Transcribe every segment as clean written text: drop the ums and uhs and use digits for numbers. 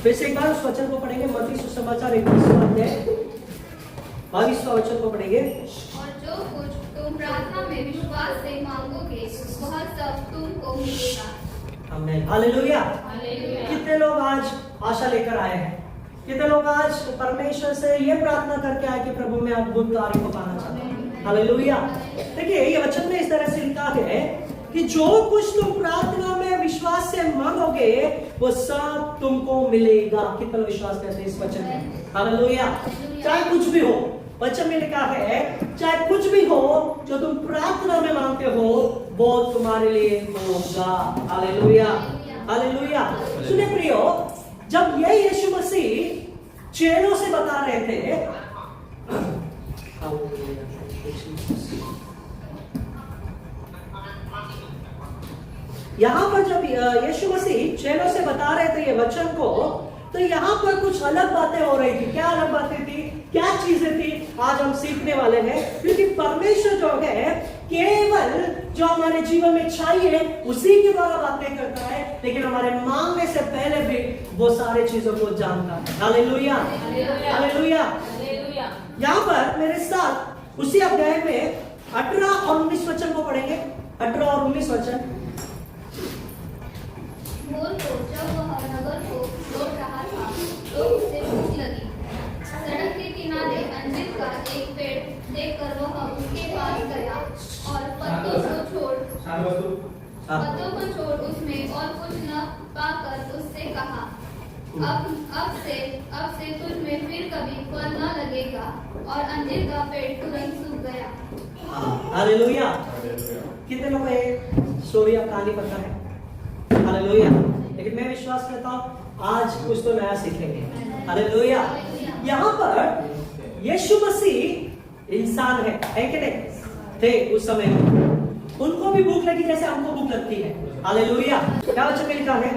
फिर से एक बार उस वचन को पढ़ेंगे, मत्ती सुसमाचार 21वां अध्याय 22वां वचन को पढ़ेंगे। और जो कुछ तुम प्रार्थना में विश्वास से मांगोगे वह सब तुमको मिलेगा। आमीन, हालेलुया। हालेलुया। कितने लोग आज आशा लेकर आए हैं? कितने लोग आज परमेश्वर से ये प्रार्थना करके आए कि प्रभु मैं अद्भुत कार्य को पाना चाहता हूँ? हालेलुया। देखिए ये वचन में इस तरह से लिखा है कि जो कुछ तुम प्रार्थना में विश्वास से मांगोगे वो सब तुमको मिलेगा। कितना विश्वास करते हैं इस वचन में? हालेलुया। चाहे कुछ भी हो, वचन में लिखा है चाहे कुछ भी हो जो तुम प्रार्थना में मांगते हो वो तुम्हारे लिए होगा। Hallelujah, hallelujah. सुने प्रियो, जब ये यीशु मसीह चेलों से बता रहे थे, यहां पर जब यीशु मसीह चेलों से बता रहे थे ये वचन को, तो यहां पर कुछ अलग बातें हो रही थी। क्या अलग बातें थी, क्या चीजें थी, आज हम सीखने वाले हैं। क्योंकि परमेश्वर जो है केवल जो हमारे जीवन में चाहिए उसी के द्वारा बातें करता है, लेकिन हमारे मांगने से पहले भी वो सारे चीजों को जानता है। Hallelujah, hallelujah. यहाँ पर मेरे साथ उसी अध्याय में 18 और 19 वचन को पढ़ेंगे। 18 और 19 वचन। भोर को जब वह नगर को लौट रहा था तो उसे भूख लगी। सड़क के किनारे अंजीर का एक पेड़ देखकर वह उसके पास गया और पत्तों को छोड़ उसमें और कुछ न पाकर उससे कहा, अब से तुझ में फिर कभी फल न लगेगा। और अंजीर का पेड़ तुरंत सूख गया। हालेलुया। कितने लोग ये स्टोरी या कहानी पता है? हालेलुया। लेकिन मैं विश्वास करता हूँ आज कुछ तो नया सीखेंगे। हालेलुया। यहाँ पर यीशु मसीह इंसान है कि नहीं? थे उस समय, उनको भी भूख लगी जैसे हमको भूख लगती है। हालेलुया। क्या वचन में लिखा है?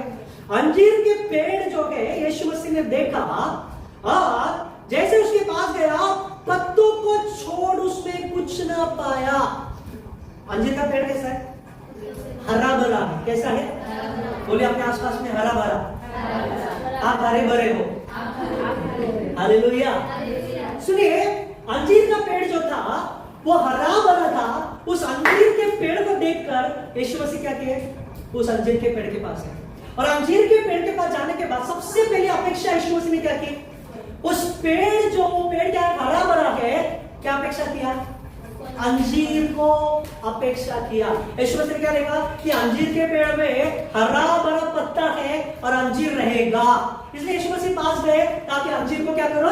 अंजीर के पेड़ जो है यीशु मसीह ने देखा और जैसे उसके पास गया पत्तों को छोड़ उसमें कुछ ना पाया। अंजीर का पेड़ कैसा है? हरा भरा। कैसा है? बोलिए अपने आसपास में, हरा भरा। आप हरे भरे हो। हालेलुया। सुनिए, अंजीर का पेड़ जो था वो हरा भरा था। उस अंजीर के पेड़ को देखकर यीशु मसीह क्या किए? उस अंजीर के पेड़ के पास गए और अंजीर के पेड़ के पास जाने के बाद सबसे पहली अपेक्षा यीशु मसीह ने क्या की? उस पेड़ क्या हरा भरा है, क्या अपेक्षा किया? अंजीर को अपेक्षा किया। यीशु मसीह ने क्या देखा कि अंजीर के पेड़ में हरा भरा पत्ता है और अंजीर रहेगा, इसलिए यीशु मसीह पास गए ताकि अंजीर को क्या करो?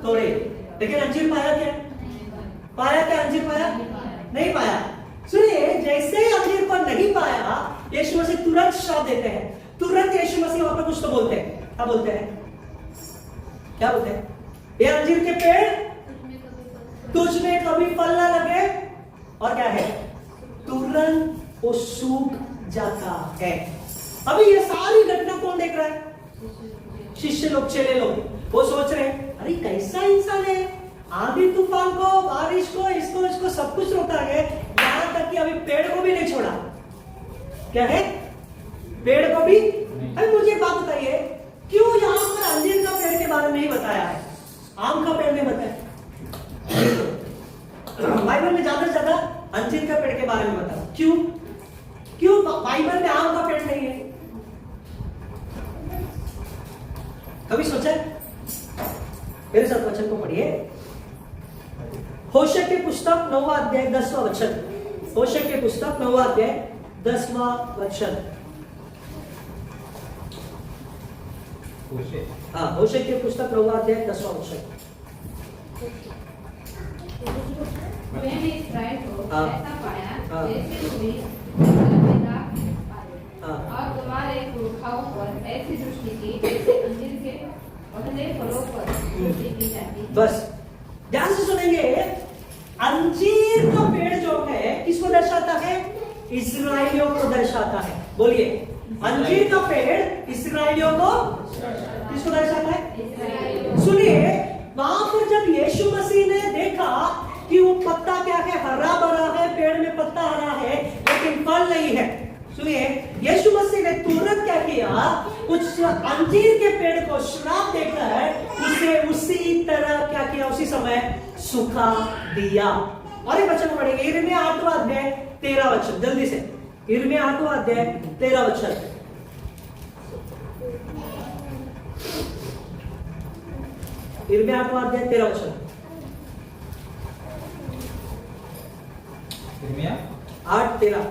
तोड़े। लेकिन अंजीर पाया क्या? अंजीर पाया? नहीं पाया। सुनिए, जैसे ही अंजीर को नहीं पाया यीशु मसीह तुरंत श्राप देते हैं। तुरंत यीशु मसीह वहां पर कुछ तो बोलते हैं। क्या बोलते हैं? ये अंजीर के पेड़ तुझ में कभी फल ना लगे, और क्या है? तुरंत वो सूख जाता है। अभी ये सारी घटना कौन देख रहा है? शिष्य लोग, चेले लोग। वो सोच रहे हैं अरे कैसा इंसान है, आंधी तूफान को, बारिश को, इसको सब कुछ रोकता है, यहां तक कि अभी पेड़ को भी नहीं छोड़ा। क्या है? पेड़ को भी। अरे मुझे बात बताइए, क्यों यहां पर अंजीर का पेड़ के बारे में नहीं बताया है, आम का पेड़ नहीं बताया? बाइबल में ज्यादा से ज्यादा अंजीर का पेड़ के बारे में बताया। क्यों बाइबल में आम का पेड़ नहीं है? कभी सोचा? मेरे साथ वचन को पढ़िए। होशे की पुस्तक 9वां अध्याय 10वां वचन। होशे की पुस्तक 9वां अध्याय 10वां वचन। हाँ, होशे की पुस्तक 9वां अध्याय 10वां वचन। मैंने इस्राएल को ऐसा पाया जैसे तुम्हें और तुम्हारे पुरखाओं पर ऐसी दृष्टि की जैसे अंजीर के पहले फलों पर दृष्टि की जाती है। बस ध्यान से सुनेंगे। अंजीर का पेड़ जो है किसको दर्शाता है? इस्राएलियों को दर्शाता है। बोलिए, अंजीर का पेड़ इस्राएलियों को किसको दर्शाता है? सुनिए, वहां पर जब यीशु मसीह ने देखा कि वो पत्ता क्या है? हरा भरा है, पेड़ में पत्ता हरा है लेकिन फल नहीं है। सुनिए, यीशु मसीह ने तुरंत क्या किया, उस अंजीर के पेड़ को श्राप देकर उसे उसी तरह क्या किया, उसी समय सुखा दिया। और ये वचन पढ़ेंगे यिर्मयाह 8वां अध्याय 13 वचन, जल्दी से यिर्मयाह 8वां अध्याय 13 वचन। यिर्मयाह 8वां अध्याय 13 वचन। यिर्मयाह 8:13।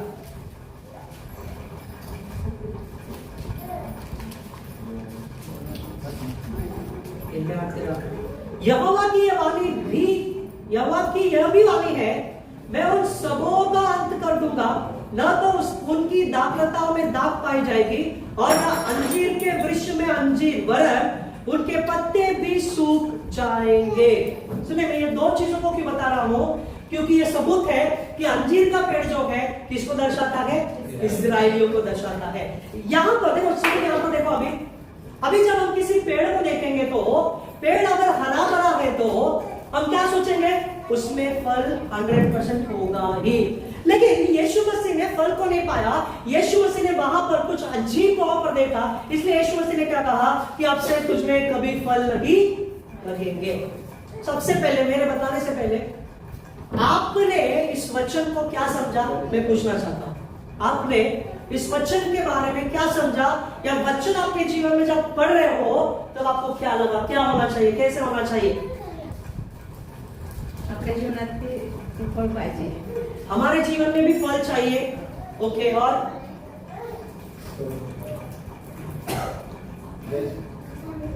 यहोवा की यह भी वाणी है, मैं उन सबों का अंत कर दूंगा, न तो उनकी दाखलताओं में दाख पाई जाएगी और न अंजीर के वृक्ष में अंजीर, वरन उनके पत्ते भी सूख जाएंगे। सुनिए, मैं ये दो चीजों को क्यों बता रहा हूं, क्योंकि ये सबूत है कि अंजीर का पेड़ जो है किसको दर्शाता है, इस्राएलियों को दर्शाता है। यहां पर देखो, यहां पर देखो, अभी जब हम किसी पेड़ को देखेंगे तो पेड़ अगर हरा भरा है तो हम क्या सोचेंगे, उसमें फल 100% होगा ही। लेकिन यीशु मसीह ने फल को नहीं पाया, यीशु मसीह ने वहां पर कुछ अजीब वहां पर देखा, इसलिए यीशु मसीह ने क्या कहा कि अब से तुझमें कभी फल नहीं लगेंगे। सबसे पहले, मेरे बताने से पहले, आपने इस वचन को क्या समझा, मैं पूछना चाहता हूं। आपने इस वचन के बारे में क्या समझा, या वचन आपके जीवन में जब पढ़ रहे हो तब आपको क्या लगा, क्या होना चाहिए, कैसे होना चाहिए? आपल्या जीवनात ते फळ पाहिजे, हमारे जीवन में भी फल चाहिए। ओके, और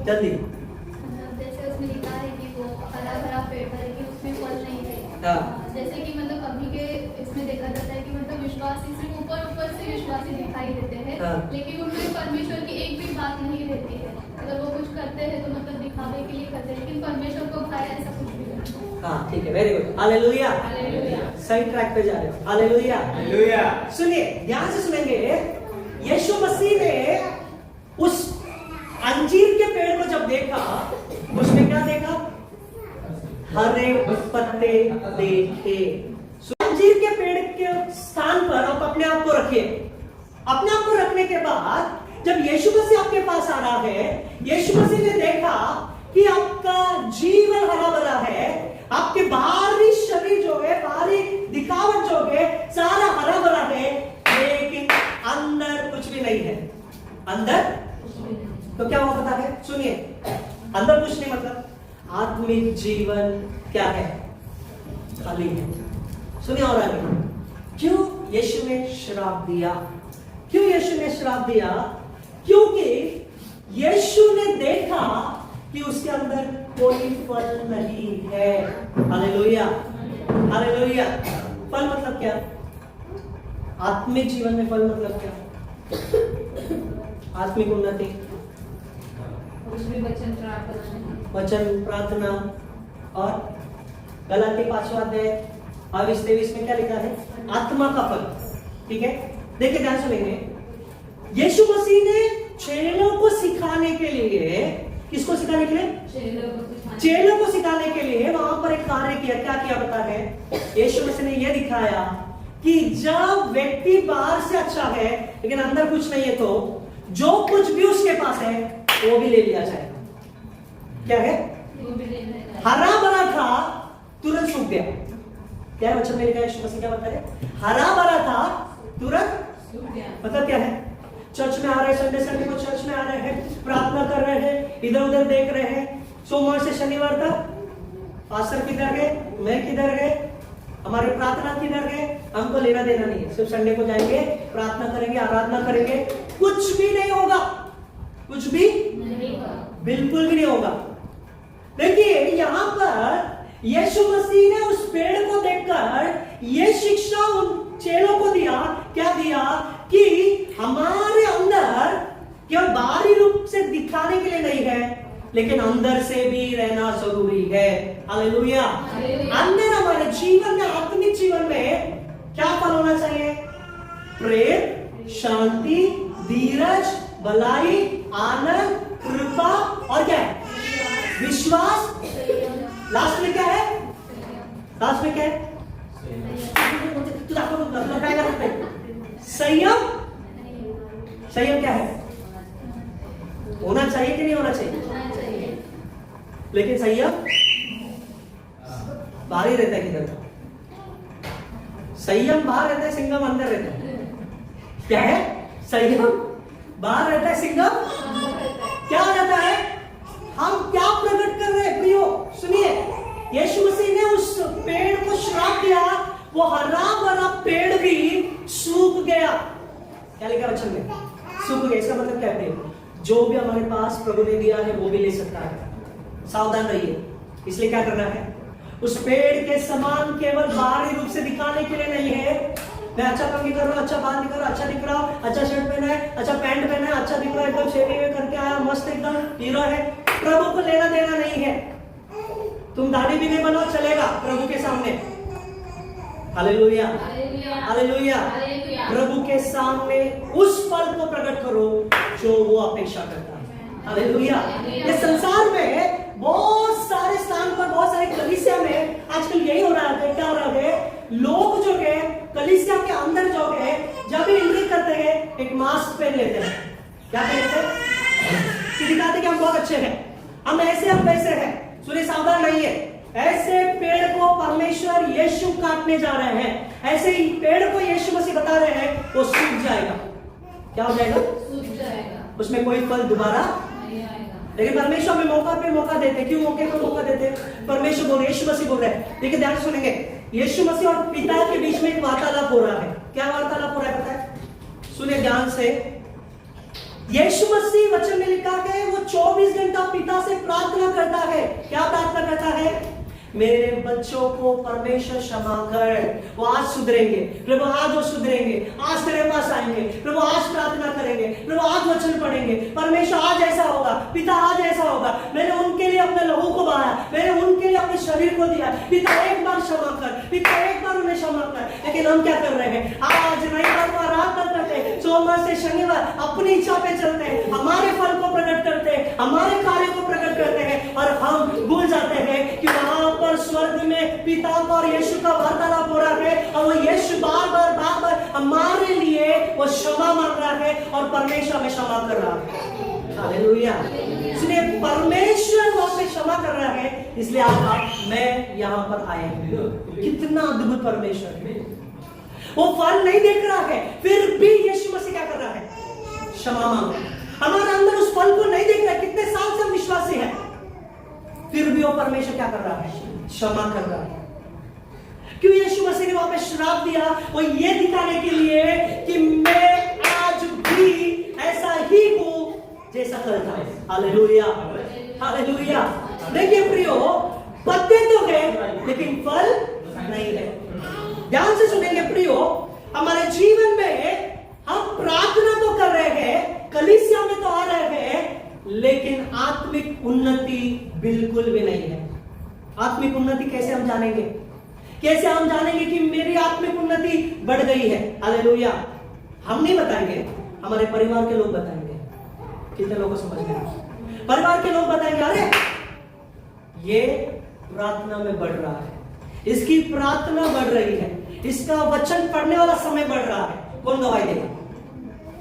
जल्दी। जैसे उसमें लिखा है कि वो हरा भरा पेड़ है, लेकिन उसमें फल नहीं थे। जैसे कि मतलब अभी के इसमें देखा जाता है कि मतलब विश्वासी सिर्फ ऊपर से विश्वासी दिखाई देते हैं, लेकिन उनमें परमेश्वर की एक भी बात नहीं रहती है। अगर वो कुछ करते हैं तो मतलब दिखावे के लिए करते हैं, लेकिन परमेश्वर को भाया ऐसा कुछ भी नहीं। हाँ, ठीक है, वेरी गुड, हालेलुया, सही ट्रैक पे जा रहे हो, हालेलुया, हालेलुया। सुनिए, ध्यान से सुनेंगे, यीशु मसीह ने उस अंजीर के पेड़ को जब देखा, उसमें क्या देखा, हरे पत्ते देखे। अंजीर के पेड़ के स्थान पर आप अपने आप को रखिए। अपने आप को रखने के बाद जब यीशु मसीह आपके पास आ रहा है, यीशु मसीह ने देखा कि आपका जीवन हरा भरा है, आपके बाहरी शरीर जो है, बाहरी दिखावट जो है, सारा हरा भरा है, लेकिन अंदर कुछ भी नहीं है। अंदर तो क्या हो पता है, सुनिए, अंदर कुछ नहीं मतलब आत्मिक जीवन क्या है, खाली है। सुनिए, और आगे क्यों यीशु ने श्राप दिया, क्यों यीशु ने श्राप दिया, क्योंकि यीशु ने देखा कि उसके अंदर कोई फल नहीं है। Hallelujah, hallelujah. फल मतलब क्या, आत्मिक जीवन में फल मतलब क्या, आत्मिक उन्नति, वचन, प्रार्थना, और गलाती 5वां अध्याय 22-23 में क्या लिखा है, आत्मा का फल। ठीक है, देखिए, ध्यान सुनेंगे, यीशु मसीह ने चेलों को सिखाने के लिए, किसको सिखाने के लिए, चेलों को सिखाने के लिए वहां पर एक कार्य किया। क्या किया पता है, यीशु मसीह ने यह दिखाया कि जब व्यक्ति बाहर से अच्छा है लेकिन अंदर कुछ नहीं है, तो जो कुछ भी उसके पास है वो भी ले लिया जाएगा। क्या है, हरा भरा था तुरंत सूख गया। क्या वचन में लिखा है, यीशु मसीह क्या बता रहे, हरा भरा था तुरंत सूख गया। मतलब क्या है, चर्च में आ रहे, संडे को चर्च में आ रहे हैं, प्रार्थना कर रहे हैं, इधर उधर देख रहे हैं, सोमवार से शनिवार तक पास्टर किधर गए, मैं किधर गए, हमारे प्रार्थना किधर गए, हमको लेना देना नहीं है। सिर्फ संडे को जाएंगे, प्रार्थना करेंगे, आराधना करेंगे, कुछ भी नहीं होगा, कुछ भी बिल्कुल भी नहीं होगा। देखिए, यहां पर यीशु मसीह ने उस पेड़ को देखकर यह शिक्षा उन चेलों को दिया। क्या दिया कि हमारे अंदर केवल बाहरी रूप से दिखाने के लिए नहीं है, लेकिन अंदर से भी रहना जरूरी है। हालेलुया। अंदर हमारे जीवन में, आत्मिक जीवन में क्या फल होना चाहिए, प्रेम, शांति, धीरज, भलाई, आनंद, कृपा, और क्या है, विश्वास। लास्ट में क्या है, लास्ट में क्या है, संयम संयम क्या है? होना चाहिए कि नहीं होना चाहिए? होना चाहिए। लेकिन संयम बाहर ही रहता है किधर का? संयम बाहर रहता है, सिंघम अंदर रहता है। क्या है? संयम बाहर रहता है, सिंघम क्या हो जाता है? हम क्या प्रकट कर रहे हैं प्रियो? सुनिए, यीशु मसीह ने उस पेड़ को श्राप दिया, वो हरा भरा पेड़ भी सूख गया। क्या लिखा वचन में? सूख गया। इसका मतलब क्या है? जो भी हमारे पास प्रभु ने दिया है वो भी ले सकता है। सावधान रहिए। इसलिए क्या करना है? उस पेड़ के समान केवल बाहरी रूप से दिखाने के लिए नहीं है। मैं अच्छा काम कर रहा हूँ, अच्छा बाल दिख रहा हूँ, अच्छा दिख रहा हूँ, अच्छा शर्ट पहना है, अच्छा पैंट पहना है, अच्छा दिख रहा है, एकदम शेविंग में करके आया, मस्त एकदम हीरो है। प्रभु को लेना देना नहीं है। तुम दाढ़ी भी नहीं बनाओ, चलेगा प्रभु के सामने। Hallelujah, hallelujah. प्रभु के सामने उस फल को प्रकट करो जो वो अपेक्षा करता है। हालेलुया। इस संसार में बहुत सारे स्थान पर, बहुत सारे कलीसिया में आजकल यही हो रहा है। क्या हो रहा है? लोग जो है कलीसिया के अंदर जो है, जब भी एंट्री करते हैं एक मास्क पहन लेते हैं। क्या पहनते हैं? दिखाते कि हम बहुत अच्छे हैं, हम ऐसे हम वैसे हैं। सुनिए, सावधान रहिए। ऐसे पेड़ को परमेश्वर यीशु काटने जा रहे हैं। ऐसे ही पेड़ को यीशु मसीह बता रहे हैं वो सूख जाएगा। क्या हो जाएगा? सूख जाएगा, उसमें कोई फल दोबारा नहीं आएगा। लेकिन परमेश्वर में मौका पे मौका देते। क्यों मौके पे मौका देते? परमेश्वर बोल रहे, यीशु मसीह बोल रहे हैं। देखिए ध्यान सुनेंगे, यीशु मसीह और पिता के बीच में एक वार्तालाप हो रहा है। क्या वार्तालाप हो रहा है पता है? सुनिए ध्यान से। यीशु मसीह वचन में लिखा है वो 24 घंटा पिता से प्रार्थना करता है। क्या प्रार्थना करता है? मेरे बच्चों को परमेश्वर क्षमा कर, वो आज सुधरेंगे प्रभु, आज वो सुधरेंगे, आज तेरे पास आएंगे प्रभु, आज प्रार्थना करेंगे प्रभु, आज वचन पढ़ेंगे परमेश्वर, आज ऐसा होगा पिता, आज ऐसा होगा। मैंने उनके लिए अपने लहू को बहाया, मैंने उनके लिए अपने शरीर को दिया, पिता एक बार क्षमा कर, पिता एक बार उन्हें क्षमा कर। लेकिन हम क्या कर रहे हैं? आज रविवार को आराधना करते हैं, सोमवार से शनिवार अपनी इच्छा पे चलते हैं, हमारे फल को प्रकट करते हैं, हमारे कार्य को प्रकट करते हैं, और हम भूल जाते हैं कि वहां पर स्वर्ग में पिता का और यीशु का वार्तालाप हो रहा है, और वो यीशु बार बार हमारे लिए वो क्षमा मांग रहा है और परमेश्वर हमें क्षमा कर रहा है। हालेलुया। इसलिए परमेश्वर वहां पे क्षमा कर रहा है, इसलिए आप मैं यहां पर आए हैं। कितना अद्भुत परमेश्वर है। वो फल नहीं देख रहा है, फिर भी यीशु मसीह क्या कर रहा है? क्षमा मांग रहा है। हमारे अंदर उस फल को नहीं देख रहा है। कितने साल से हम विश्वासी हैं, फिर भी वो परमेश्वर क्या कर रहा है? क्षमा कर रहा है। क्यों यीशु मसीह ने वहां पे श्राप दिया? वो ये दिखाने के लिए कि मैं आज भी ऐसा ही हूं जैसा कल था। Hallelujah, hallelujah. देखिए प्रियो, पत्ते तो है लेकिन फल नहीं है। ध्यान से सुनेंगे प्रियो, हमारे जीवन में हम प्रार्थना तो कर रहे हैं, कलीसिया में तो आ रहे हैं, लेकिन आत्मिक उन्नति बिल्कुल भी नहीं है। आत्मिक उन्नति कैसे हम जानेंगे? कैसे हम जानेंगे कि मेरी आत्मिक उन्नति बढ़ गई है? हालेलुया। हम नहीं बताएंगे, हमारे परिवार के लोग बताएंगे। कितने लोगों को समझ में? परिवार के लोग बताएंगे, अरे ये प्रार्थना में बढ़ रहा है, इसकी प्रार्थना बढ़ रही है, इसका वचन पढ़ने वाला समय बढ़ रहा है। कौन गवाही देगा?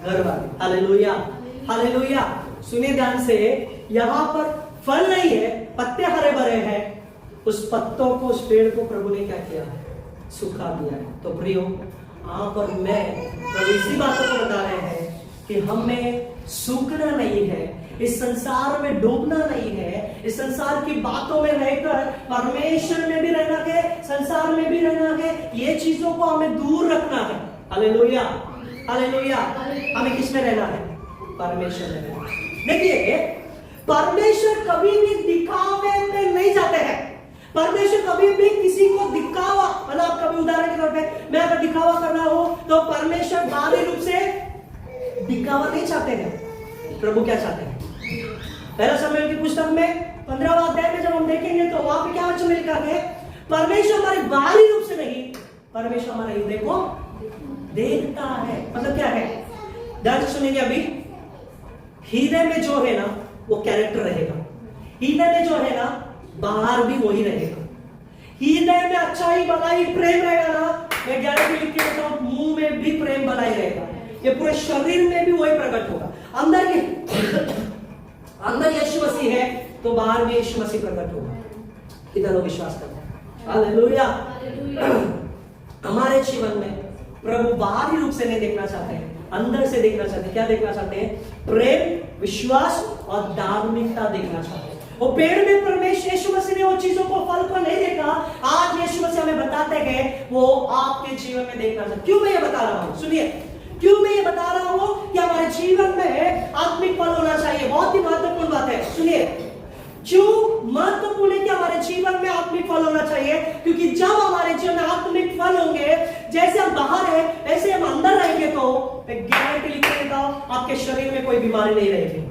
घर वाले। Hallelujah, hallelujah. सुनिए ध्यान से, यहां पर फल नहीं है, पत्ते हरे भरे हैं। उस पत्तों को, उस पेड़ को प्रभु ने क्या किया है? सुखा दिया है। तो प्रियो, आप और मैं प्रभु इसी बातों को बता रहे हैं कि हमें सूखना नहीं है, इस संसार में डूबना नहीं है, इस संसार की बातों में रहकर परमेश्वर में भी रहना है, संसार में भी रहना है। ये चीजों को हमें दूर रखना है। Hallelujah, hallelujah. हमें किस में रहना है? परमेश्वर में रहना। देखिए, परमेश्वर कभी भी दिखावे में नहीं जाते हैं। परमेश्वर कभी भी किसी को दिखावा, मतलब कभी उदाहरण के तौर पे मैं अगर दिखावा कर रहा हूं तो परमेश्वर बाहरी रूप से दिखावा नहीं चाहते हैं। प्रभु क्या चाहते हैं? पहला शमूएल की पुस्तक में 15वां अध्याय में जब हम देखेंगे तो वहां पे क्या वचन लिखा है? परमेश्वर हमारे बाहरी रूप से नहीं, परमेश्वर हमारे हृदय को देखता है। मतलब क्या है? ध्यान से सुनेंगे। अभी हृदय में जो है ना वो कैरेक्टर रहेगा, हृदय में जो है ना बाहर भी वही रहेगा। हृदय में अच्छाई, भलाई, प्रेम रहेगा ना, मैं गारंटी लिख के कहता हूं, मुंह में भी प्रेम भलाई रहेगा। ये पूरे शरीर में भी वही प्रकट होगा। अंदर यीशु मसीह है तो बाहर भी यीशु मसीह प्रकट होगा। कितना लोग विश्वास करते हैं? हालेलुया। हमारे जीवन में प्रभु बाहरी रूप से नहीं देखना चाहते हैं, अंदर से देखना चाहते हैं। क्या देखना चाहते हैं? प्रेम, विश्वास और धार्मिकता देखना चाहते हैं। वो पेड़ में परमेश्वर यीशु मसीह ने वो चीजों को, फल को नहीं देखा। आज यीशु मसीह हमें बताते हैं वो आपके जीवन में देखना चाहते। क्यों मैं ये बता रहा हूं? सुनिए, क्यों मैं ये बता रहा हूं कि हमारे जीवन में आत्मिक फल होना चाहिए। बहुत ही महत्वपूर्ण बात है। सुनिए, क्यों महत्वपूर्ण है कि हमारे जीवन में आत्मिक फल होना चाहिए? क्योंकि जब हमारे जीवन में आत्मिक फल होंगे, जैसे हम बाहर है ऐसे हम अंदर रहेंगे, तो गारंटी लिख देता हूं, आपके शरीर में कोई बीमारी नहीं रहेगी,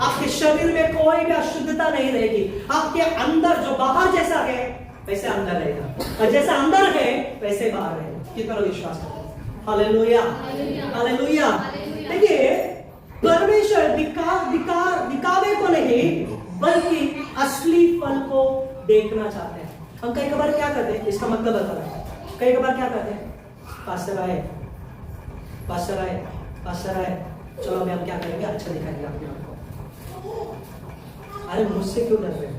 आपके शरीर में कोई भी अशुद्धता नहीं रहेगी। आपके अंदर जो बाहर जैसा है वैसे अंदर रहेगा, और जैसा अंदर है वैसे बाहर रहेगा। कितना लोग विश्वास करते हैं? Hallelujah, hallelujah. देखिए, परमेश्वर दिखावे को नहीं बल्कि असली फल को देखना चाहते हैं। हम कई बार क्या करते हैं, इसका मतलब बता रहा है। कई बार क्या करते हैं, पास्टर आए, चलो अभी हम क्या करेंगे, अच्छा दिखाएंगे अपने आप को। अरे मुझसे क्यों डर रहे हो?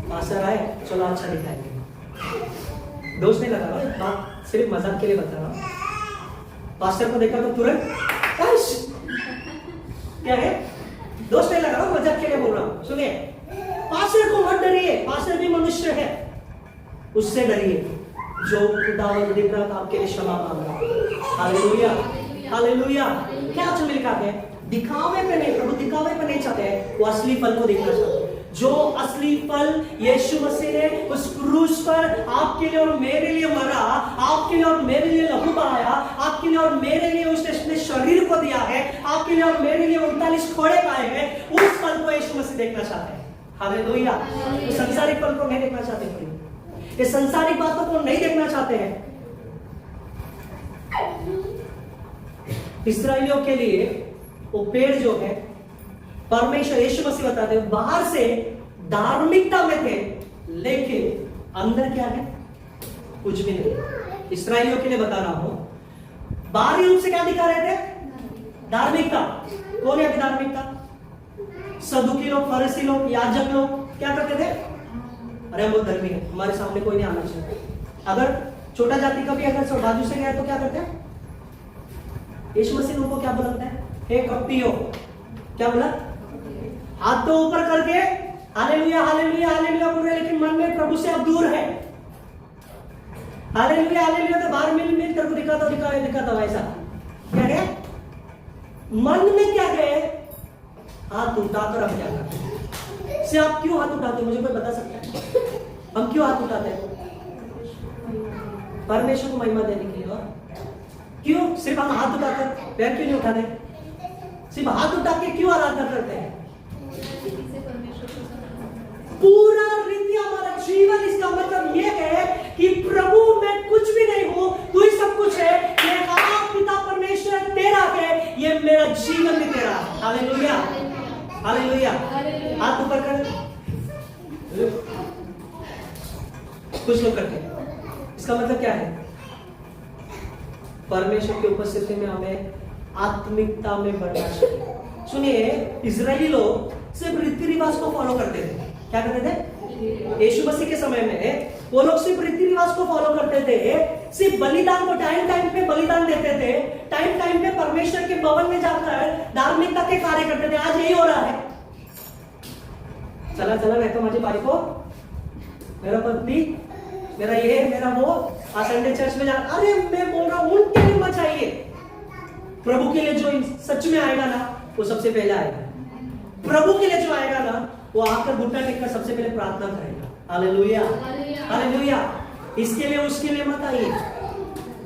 पास्टर आए, चलो अच्छा दिखाएंगे। दोस्त नहीं लगा रहा, बात सिर्फ मजाक के लिए बता रहा हूं। पास्टर को देखा तो तुरंत क्या है, दोस्त नहीं लगा रहा, मजाक के लिए बोल रहा हूं। सुनिए, पास्टर को मत डरिए, पास्टर भी मनुष्य है, उससे डरिए जो खुदावंद दिख रहा था आपके लिए क्षमा मांग रहा। Hallelujah, hallelujah. क्या अच्छा लिखा है? दिखावे पे नहीं, प्रभु दिखावे पे नहीं चाहते हैं, वो असली फल को देखना चाहते हैं। जो असली फल यीशु मसीह ने उस क्रूस पर आपके लिए और मेरे लिए मरा, आपके लिए और मेरे लिए लहू बहाया, आपके लिए और मेरे लिए उसने अपने शरीर को दिया है, आपके लिए और मेरे लिए 39 खोड़े खाए हैं, उस फल को यीशु मसीह देखना चाहते हैं। हालेलुया। तो संसारिक फल को नहीं देखना चाहते, ये संसारिक बातों को नहीं देखना चाहते हैं। इस्राएलियों के लिए वो पेड़ जो है, परमेश्वर यीशु मसीह बताते हैं, बाहर से धार्मिकता में थे, लेकिन अंदर क्या है? कुछ भी नहीं। इस्राएलियों के लिए बता रहा हूं, बाहरी रूप से क्या दिखा रहे थे? धार्मिकता। कौन है धार्मिकता? सदुकी लोग, फरीसी लोग, याजक लोग क्या करते थे? अरे हम बहुत धर्मी है, हमारे सामने कोई नहीं आना चाहिए। अगर छोटा जाति का भी अगर बाजू से गया तो क्या करते हैं? यीशु मसीह उनको क्या बोलता है? हे कपटियों, क्या बोला? हाथ तो ऊपर करके हालेलुया हालेलुया हालेलुया बोल रहे, लेकिन मन में प्रभु से अब दूर है। हालेलुया हालेलुया तो बाहर मिल करके दिखाता वैसा क्या है? मन में क्या है? हाथ उठाकर हम क्या करते हैं? से आप क्यों हाथ उठाते हैं? मुझे कोई बता सकता है? हम क्यों हाथ उठाते हैं? परमेश्वर को महिमा देने के लिए। और क्यों सिर्फ हम हाथ उठाकर पैर क्यों नहीं उठाते? सिर्फ हाथ उठा के क्यों आराधना करते हैं? पूरा रीति हमारा जीवन, इसका मतलब यह है कि प्रभु मैं कुछ भी नहीं हूं, तू ही सब कुछ है। ये आप पिता परमेश्वर तेरा है, ये मेरा जीवन भी तेरा। Hallelujah, hallelujah. हाथ ऊपर कर, कुछ लोग करते हैं। इसका मतलब क्या है? परमेश्वर की उपस्थिति में हमें आत्मिकता में बढ़ना चाहिए। सुनिए, इजरायली लोग सिर्फ रीति रिवाज को फॉलो करते थे। क्या करते थे? यीशु मसीह के समय में वो लोग सिर्फ रीति रिवाज को फॉलो करते थे, सिर्फ बलिदान को टाइम टाइम पे बलिदान देते थे, टाइम टाइम पे परमेश्वर के भवन में जाकर धार्मिकता के कार्य करते थे। आज यही हो रहा है। चला नहीं तो माझी बायको, मेरा पत्नी, मेरा ये मेरा वो, संडे चर्च में जाना। अरे मैं बोल रहा हूं, उनके लिए मत चाहिए। प्रभु के लिए जो सच में आएगा ना, वो सबसे पहले आएगा। प्रभु के लिए जो आएगा ना, वो आकर घुटना टेककर सबसे पहले प्रार्थना करेगा। Hallelujah, hallelujah. इसके लिए उसके लिए मत आइए।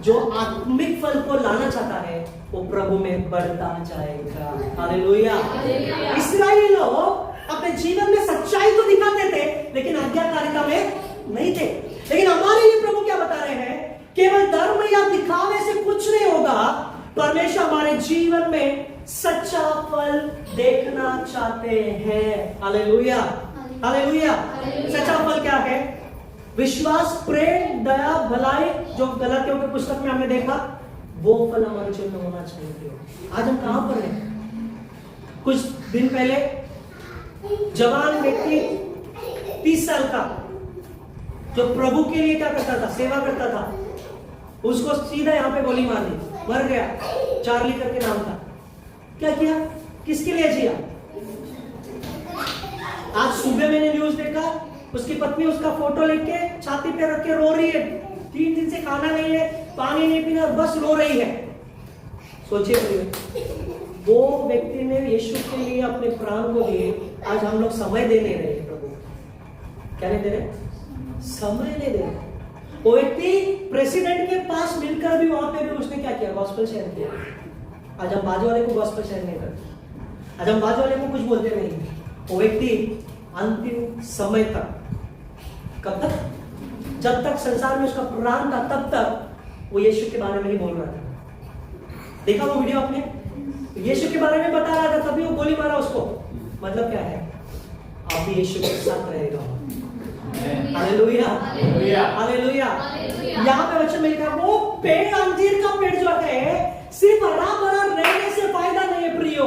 जो आत्मिक फल को लाना चाहता है वो प्रभु में बढ़ता जाएगा। हालेलुया। इस्राएली लोग अपने जीवन में सच्चाई तो दिखाते थे, लेकिन आज्ञाकारिता में नहीं थे। लेकिन हमारे लिए प्रभु क्या बता रहे हैं? केवल धर्म या दिखावे से कुछ नहीं होगा। परमेश्वर हमारे जीवन में सच्चा फल देखना चाहते हैं। Hallelujah, hallelujah. सच्चा फल क्या है? विश्वास, प्रेम, दया, भलाई, जो गलातियों की पुस्तक में हमने देखा, वो फल हमारे जीवन में होना चाहिए। आज हम कहां पर हैं? कुछ दिन पहले जवान व्यक्ति 30 साल का जो प्रभु के लिए क्या करता था, सेवा करता था, उसको सीधा यहाँ पे गोली मार दी, मर गया। चार्ली करके नाम था। क्या किया? किसके लिए जिया? आज सुबह मैंने न्यूज देखा, उसकी पत्नी उसका फोटो लेके छाती पे रख के रो रही है। 3 दिन से खाना नहीं है, पानी नहीं पीना, बस रो रही है। सोचिए, वो व्यक्ति ने यीशु के लिए अपने प्राण को दिए। आज हम लोग समय दे नहीं रहे प्रभु। क्या नहीं दे रहे? समय नहीं दे रहे। वो व्यक्ति प्रेसिडेंट के पास मिलकर भी वहां पे भी उसने क्या किया? गॉस्पेल शेयर किया। आज हम बाजू वाले को गॉस्पेल शेयर नहीं करते। आज हम बाजू वाले को कुछ बोलते नहीं। वो व्यक्ति अंतिम समय तक, कब तक? जब तक संसार में उसका प्राण था तब तक वो यीशु के बारे में ही बोल रहा था। देखा वो वीडियो आपने? यीशु के बारे में बता रहा था, तभी वो गोली मारा उसको। मतलब क्या है? आप भी यीशु के साथ रहेगा। Hallelujah, hallelujah. यहाँ पे वचन में लिखा है, वो पेड़, अंजीर का पेड़ जो है, सिर्फ हरा भरा रहने से फायदा नहीं है प्रियो,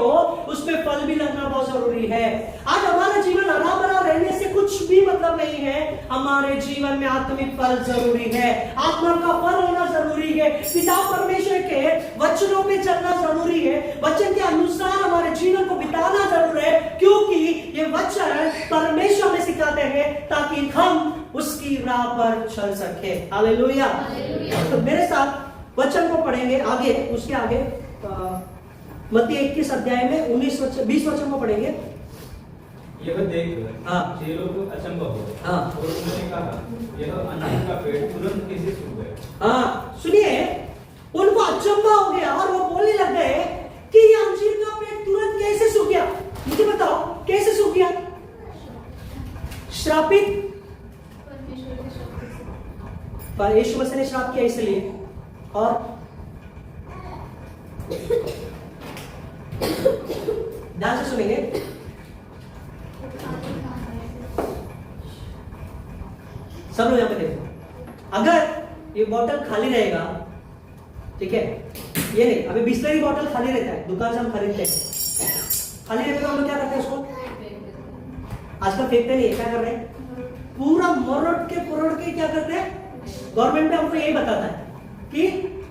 उसमें फल भी लगना बहुत जरूरी है। आज हमारा जीवन हरा भरा रहने से कुछ भी मतलब नहीं है। हमारे जीवन में आत्मिक फल जरूरी है, आत्मा का फल होना जरूरी है। पिता परमेश्वर के वचनों पे चलना जरूरी है, वचन के अनुसार हमारे जीवन को बिताना जरूरी है, क्योंकि ये वचन परमेश्वर में सिखाते हैं ताकि हम उसकी राह पर चल सके। हालेलुया। तो मेरे साथ वचन को पढ़ेंगे आगे, उसके आगे मत्ती 21 अध्याय में 19-20 वचन को पढ़ेंगे। यह देखकर चेलों को अचंभा हुआ और उन्होंने कहा, यह अंजीर का पेड़ तुरंत कैसे सूख गया? सुनिए, उनको अचंभा हो गया और वो बोलने लग गए कि ये अंजीर का पेड़ तुरंत कैसे सूख गया? मुझे बताओ कैसे सूख गया? श्रापित, पर यीशु मसीह ने श्राप किया इसलिए। और ध्यान से सुनेंगे, सब लोग यहां पे देखो। अगर ये बोतल खाली रहेगा, ठीक है, ये नहीं, अभी बिस्लरी बोतल खाली रहता है, दुकान से हम खरीदते हैं, खाली रहता है तो हम लोग क्या करते हैं उसको? आजकल फेंकते नहीं है, क्या कर रहे हैं? पूरा मरोड़ के क्या करते हैं? गवर्नमेंट हमको यही बताता है कि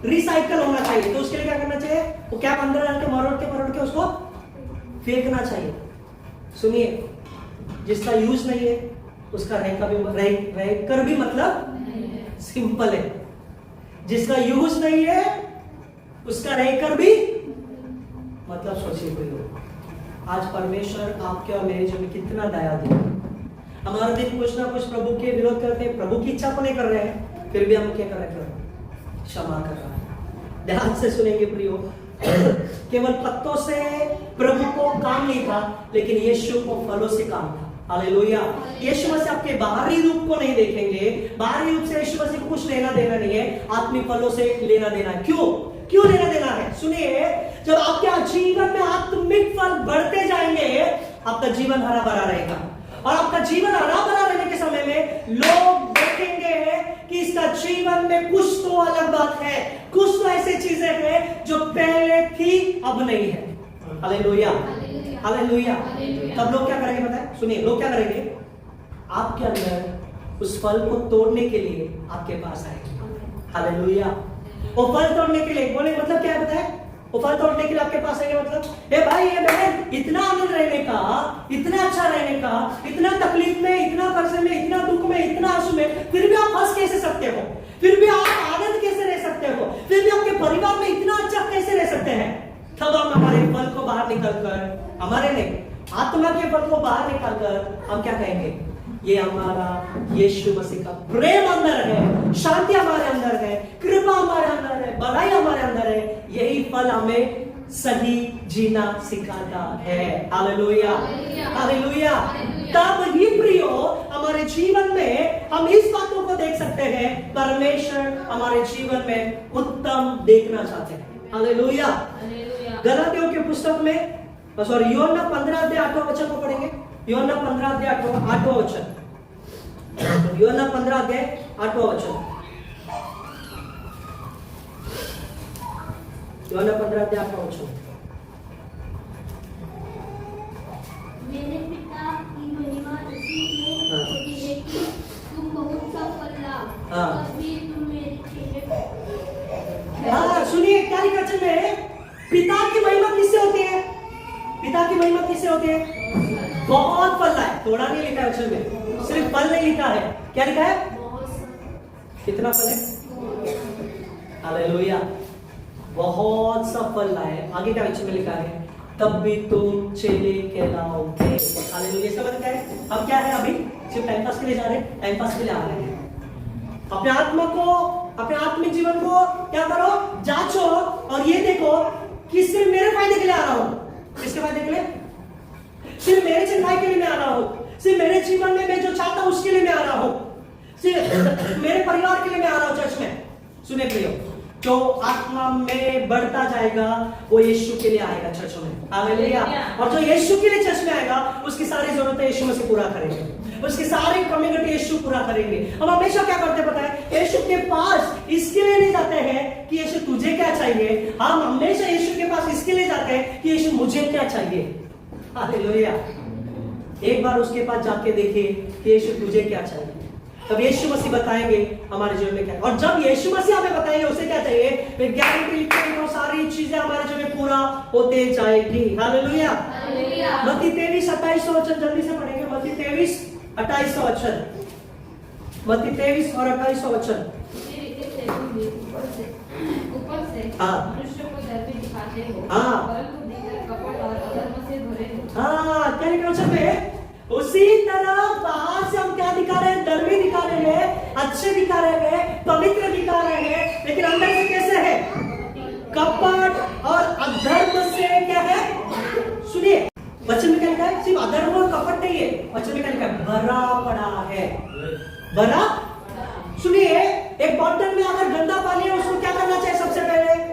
रिसाइकल होना चाहिए, तो उसके लिए क्या करना चाहिए? वो कैप अंदर डाल के मरोड़ के उसको फेंकना चाहिए। सुनिए, जिसका यूज नहीं है उसका रहकर भी मतलब सिंपल है। जिसका यूज नहीं है उसका रहकर भी मतलब सोचिए कोई लोग। आज परमेश्वर आपके और मेरे जीवन में कितना दया दिया। हमारे दिन कुछ ना कुछ प्रभु के विरोध करते हैं, प्रभु की इच्छा को नहीं कर रहे हैं, फिर भी हम क्या कर रहे हैं? क्षमा कर रहा है। ध्यान से सुनेंगे प्रियो, केवल पत्तों से प्रभु को काम नहीं था, लेकिन यीशु को फलों से काम था। हालेलुया। यीशु मसीह आपके बाहरी रूप को नहीं देखेंगे, बाहरी रूप से यीशु मसीह को कुछ लेना देना नहीं है, आत्मिक फलों से लेना देना है। क्यों लेना देना है? सुनिए, जब आपके जीवन में आत्मिक फल बढ़ते जाएंगे, आपका जीवन हरा भरा रहेगा, और आपका जीवन हरा भरा रहने के समय में लोग देखेंगे कि इसका जीवन में कुछ तो अलग बात है, कुछ तो ऐसी चीजें हैं जो पहले थी अब नहीं है। Hallelujah, hallelujah. तब लोग क्या करेंगे पता है? सुनिए, लोग क्या करेंगे? आपके अंदर उस फल को तोड़ने के लिए आपके पास आएंगे। हालेलुया। वो फल तोड़ने के लिए, बोले मतलब क्या है पता है? वो फल तोड़ने के लिए आपके पास आएंगे मतलब, ए भाई ये बहन, इतना आनंद रहने का, इतना अच्छा रहने का, इतना तकलीफ में, इतना कर्ज में, इतना दुख में, इतना आंसू में, फिर भी आप हंस कैसे सकते हो? फिर भी आप आनंद कैसे रह सकते हो? फिर भी आपके परिवार में इतना अच्छा कैसे रह सकते हैं? तब हम हमारे फल को बाहर निकलकर, हमारे नहीं, आत्मा के फल को बाहर निकालकर हम क्या कहेंगे? ये हमारा यीशु मसीह का प्रेम अंदर है, शांति हमारे अंदर है, कृपा हमारे अंदर है, भलाई हमारे अंदर है। यही फल हमें सही जीना सिखाता है। Hallelujah, hallelujah. तब ही प्रियो हमारे जीवन में हम इस बातों को देख सकते हैं, परमेश्वर हमारे जीवन में उत्तम देखना चाहते हैं। हालेलुया। गलातियों की पुस्तक में, सॉरी, यूहन्ना 15 अध्याय 8वां वचन को पढ़ेंगे। यूहन्ना 15 अध्याय 8वां वचन, यूहन्ना 15 अध्याय 8वां वचन। यूहन्ना 15:8 मेरे पिता की महिमा इसी में होती है कि तुम बहुत सा फल लाओ, तभी तुम मेरे चेले। हाँ सुनिए क्या लिखा वचन में, पिता की महिमा किससे होती है? पिता की महिमा किससे होती है? बहुत फल लाए। थोड़ा नहीं लिखा है वचन में, सिर्फ फल नहीं लिखा है। क्या लिखा है? कितना फल है? हालेलुया, बहुत सा फल लाए। आगे क्या वचन में लिखा है? तब भी तुम चेले कहलाओगे। हालेलुया। इसका मतलब क्या है? अब क्या है, अभी सिर्फ टाइम पास के लिए जा रहे हैं, टाइम पास के लिए आ रहे हैं। अपने आत्मा को, अपने आत्मिक जीवन को क्या करो, जांचो और ये देखो कि सिर्फ मेरे फायदे के लिए आ रहा हूं। किसके फायदे के लिए? सिर्फ मेरे चंगाई के लिए मैं आ रहा हूं, सिर्फ मेरे जीवन में मैं जो चाहता हूं उसके लिए मैं आ रहा हूं, सिर्फ मेरे परिवार के लिए मैं आ रहा हूं चर्च में। सुने प्रियो, जो आत्मा में बढ़ता जाएगा वो यीशु के लिए आएगा चर्च में। हालेलुया। और जो यीशु के लिए चर्च में आएगा उसकी सारी जरूरतें यीशु में से पूरा करेंगे, उसके सारे कम्युनिटी यीशु पूरा करेंगे। हम हमेशा क्या करते पता है? यीशु के पास इसके लिए नहीं जाते हैं कि यीशु तुझे क्या चाहिए, हम हमेशा यीशु के पास इसके लिए जाते हैं कि यीशु मुझे क्या चाहिए। हालेलुया। एक बार उसके पास जाके देखिए कि यीशु तुझे क्या चाहिए, तब यीशु मसीह बताएंगे हमारे जीवन में क्या। और जब यीशु मसीह हमें बताएंगे उसे क्या चाहिए, वे गारंटी लिखते हैं वो सारी चीजें हमारे जीवन में पूरा होते जाएगी। हालेलुया। मत्ती 23:28 वचन जल्दी से पढ़ेंगे। मत्ती 23:28 वचन, मत्ती 23 और 28 वचन। ऊपर से हाँ। मनुष्य को धर्मी दिखाते हो, हाँ। परंतु भीतर कपट और अधर्म से भरे हो। हाँ, क्या लिखा वचन में? उसी तरह बाहर से हम क्या दिखा रहे हैं? धर्मी दिखा रहे हैं, अच्छे दिखा रहे हैं, पवित्र दिखा रहे हैं, लेकिन अंदर से कैसे है? कपट और अधर्म से क्या है? सुनिए वचन में क्या लिखा है? सिर्फ अधर्म और कपट नहीं है, वचन में क्या लिखा है? भरा पड़ा है। भरा, सुनिए, एक बॉटल में अगर गंदा पानी है उसको क्या करना चाहिए? सबसे पहले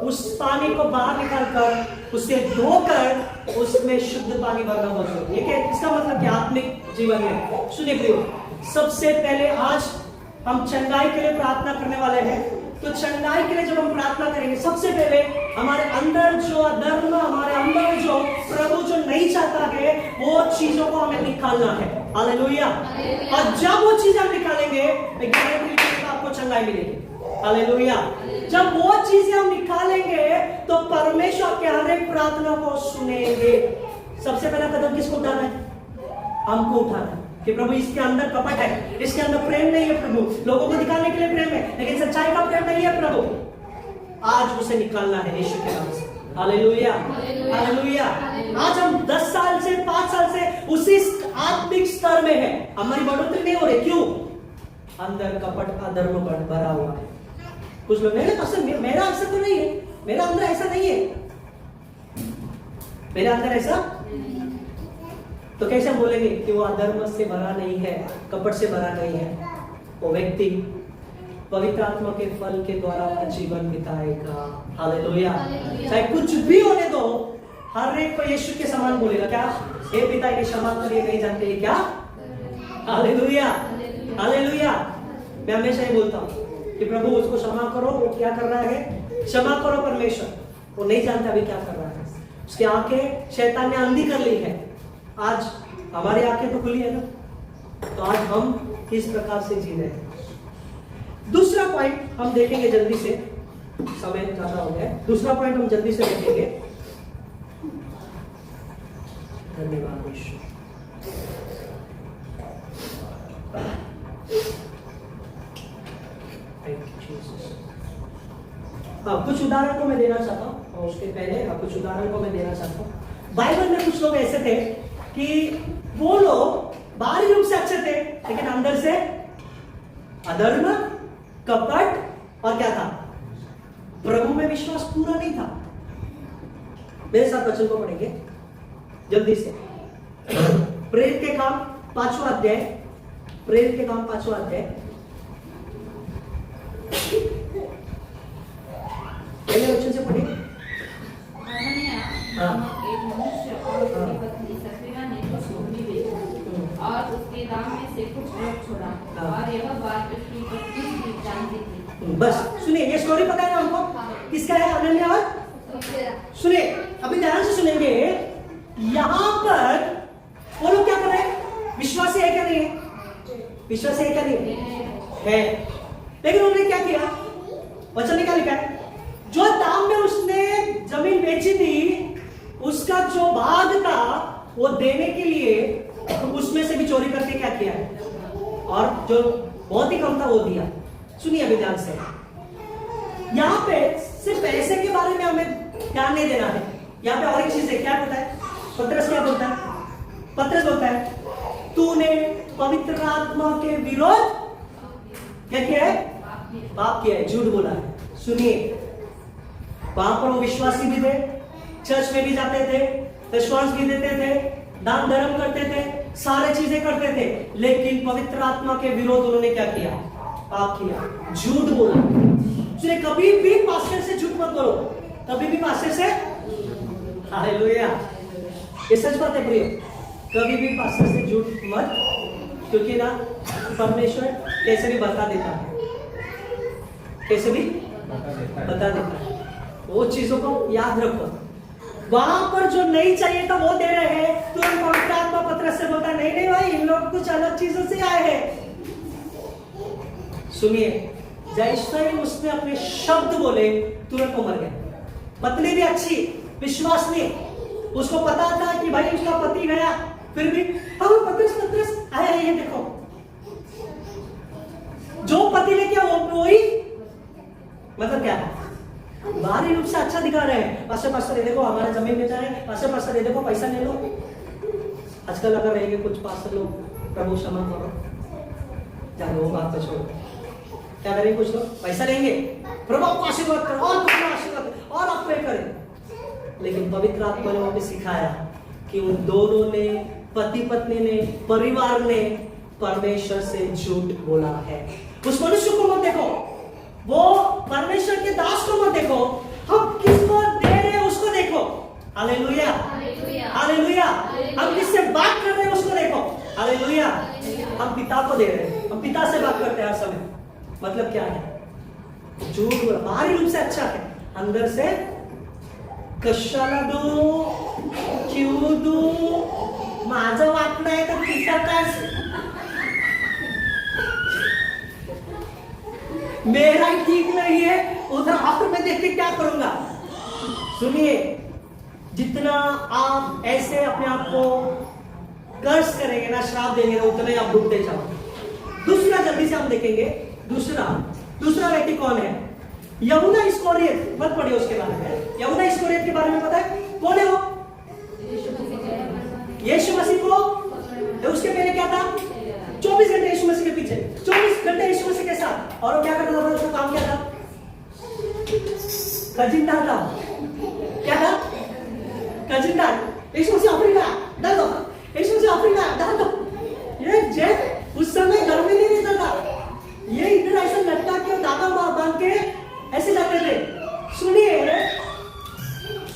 उस पानी को बाहर निकालकर उसे धोकर उसमें शुद्ध पानी भरना बहुत जरूरी है। इसका मतलब क्या? आत्मिक जीवन में। सुनिए प्रियो, सबसे पहले आज हम चंगाई के लिए प्रार्थना करने वाले हैं, तो चंगाई के लिए जब हम प्रार्थना करेंगे सबसे पहले हमारे अंदर जो अधर्म, हमारे अंदर जो प्रभु जो नहीं चाहता है वो चीजों को हमें निकालना है। हालेलुया। और जब वो चीज हम निकालेंगे तो आपको चंगाई मिलेगी। हालेलुया। जब वो चीजें हम निकालेंगे तो परमेश्वर के हर एक प्रार्थना को सुनेंगे। सबसे पहला कदम किसको उठाना है? हमको उठाना है कि प्रभु इसके अंदर कपट है, इसके अंदर प्रेम नहीं है प्रभु, लोगों को दिखाने के लिए प्रेम है लेकिन सच्चाई का प्रेम नहीं है प्रभु। आज उसे निकालना है यीशु के नाम से। हालेलुया। हालेलुया। आज हम 10 साल से 5 साल से उसी आत्मिक स्तर में है, हमारी बढ़ोतरी नहीं हो रही। क्यों? अंदर कपट अधर्म भरा हुआ है। कुछ लोग नहीं, अक्सर मेरा अक्सर तो नहीं है, मेरा अंदर ऐसा नहीं है, मेरा अंदर ऐसा, तो कैसे हम बोलेंगे कि वो अधर्म से भरा नहीं है, कपट से भरा नहीं है? वो व्यक्ति पवित्र आत्मा के फल के द्वारा जीवन बिताएगा। हालेलुया। चाहे कुछ भी होने दो, हर एक को यीशु के समान बोलेगा। क्या? हे पिता इन्हें क्षमा करिए, नहीं जानते ये क्या। हालेलुया। हालेलुया। मैं हमेशा ही बोलता हूँ कि प्रभु उसको क्षमा करो, वो क्या कर रहा है? क्षमा करो परमेश्वर, वो नहीं जानता अभी क्या कर रहा है। उसकी आंखें शैतान ने अंधी कर ली है। आज हमारी आंखें तो खुली है ना, तो आज हम किस प्रकार से जी रहे हैं। दूसरा पॉइंट हम देखेंगे जल्दी से, समय ज्यादा हो गया। दूसरा पॉइंट हम जल्दी से देखेंगे। धन्यवाद यीशु। कुछ उदाहरण को मैं देना चाहता हूँ और उसके पहले कुछ उदाहरण को मैं देना चाहता हूँ। बाइबल में कुछ लोग ऐसे थे कि वो लोग बाहरी रूप से अच्छे थे लेकिन अंदर से अधर्म, कपट और क्या था? प्रभु में विश्वास पूरा नहीं था। मेरे साथ वचन को पढ़ेंगे जल्दी से। प्रेरित के काम 5वां अध्याय, प्रेरित के काम 5वां अध्याय, पहले वचन से पढ़िए। एक मनुष्य और उसकी पत्नी सफीरा ने कुछ भूमि बेची और उसके दाम में से कुछ रोक छोड़ा और यह बात उसकी पत्नी भी जानती थी। बस सुनिए, ये स्टोरी पता है ना हमको? किसका है? अनन्या और सुने, अभी ध्यान से सुनेंगे। यहां पर वो लोग क्या कर रहे हैं? विश्वासी है क्या नहीं है? विश्वासी है क्या नहीं है? लेकिन उन्होंने क्या किया? वचन में क्या लिखा है? जो दाम में उसने जमीन बेची थी, उसका जो भाग था वो देने के लिए उसमें से भी चोरी करके क्या किया है, और जो बहुत ही कम था वो दिया। सुनिए अभी ध्यान से, यहाँ पे सिर्फ पैसे के बारे में हमें ध्यान नहीं देना है। यहाँ पे और एक चीज है, क्या बोलता है पतरस? क्या बोलता है पतरस? बोलता है तूने पवित्र आत्मा के विरोध क्या किया है? पाप किया है, झूठ बोला है। सुनिए, वहां पर वो विश्वासी भी थे, चर्च में भी जाते थे, दशमांश भी देते थे, दान धर्म करते थे, सारे चीजें करते थे, लेकिन पवित्र आत्मा के विरोध उन्होंने क्या किया? पाप किया, झूठ बोला। सुनिए, कभी भी पास्टर से झूठ मत बोलो, कभी भी पास्टर से। हालेलुया, ये सच बात है प्रिय, कभी भी पास्टर से झूठ मत, क्योंकि ना परमेश्वर कैसे भी बता देता है, कैसे भी बता देता है। वो चीजों को याद रखो। वहां पर जो नहीं चाहिए था वो दे रहे हैं, तो पवित्र आत्मा पतरस से बोलता नहीं नहीं भाई, इन लोग कुछ अलग चीजों से आए हैं। सुनिए, जैसे ही उसने अपने शब्द बोले तुरंत वो मर गया। पत्नी भी अच्छी, विश्वास नहीं, उसको पता था कि भाई उसका पति गया, फिर भी हम पतरस आया, ये देखो जो पति ने किया वो वही, मतलब क्या है, बाहरी रूप से अच्छा दिखा रहे हैं। पास्टर ये देखो हमारा जमीन बेचा है, पास्टर ये देखो पैसा ले लो। आजकल अगर रहेंगे कुछ पास्टर लोग, प्रभु क्षमा करो, जानो वो बात तो छोड़ो, क्या करेंगे कुछ लोग? पैसा लेंगे, प्रभु आपको आशीर्वाद करो और आशीर्वाद और आप प्रे करें। लेकिन पवित्र आत्मा ने वहां पे सिखाया कि उन दोनों ने, पति पत्नी ने, परिवार ने परमेश्वर से झूठ बोला है। उस मनुष्य को मत देखो, वो परमेश्वर के दास को मत देखो, हम किसको दे रहे हैं उसको देखो। Hallelujah, hallelujah. हम किससे बात कर रहे हैं उसको देखो। हालेलुया। हम पिता को दे रहे हैं, हम पिता से बात करते हैं हर समय। मतलब क्या है? झूठ बाहरी रूप से अच्छा है, अंदर से कशाला दू, क्यों दू, माझं वाटणं आहे तर तिथं काय, मेरा ही ठीक नहीं है, उधर आखिर में देख के क्या करूंगा। सुनिए, जितना आप ऐसे अपने आप को कर्ज करेंगे ना, श्राप देंगे ना, उतना ही आप डूबते जाओगे। दूसरा जल्दी से हम देखेंगे, दूसरा व्यक्ति कौन है? यहूदा इस्करियोत। मत पढ़िए उसके बारे में। यहूदा इस्करियोत के बारे में पता है कौन है वो? यीशु मसीह को, उसके पहले क्या था? 24 घंटे यीशु मसीह के पीछे, 24 घंटे यीशु मसीह के साथ। और वो क्या करता था? उसका काम क्या था? खजिनदार था। क्या था? खजिनदार। यीशु मसीह ऑफरिंग डाल दो, यीशु मसीह ऑफरिंग डाल दो। ये जेब उस समय घर में नहीं रहता था, ये इधर ऐसा लटका के धागा बांध के ऐसे जाते थे। सुनिए,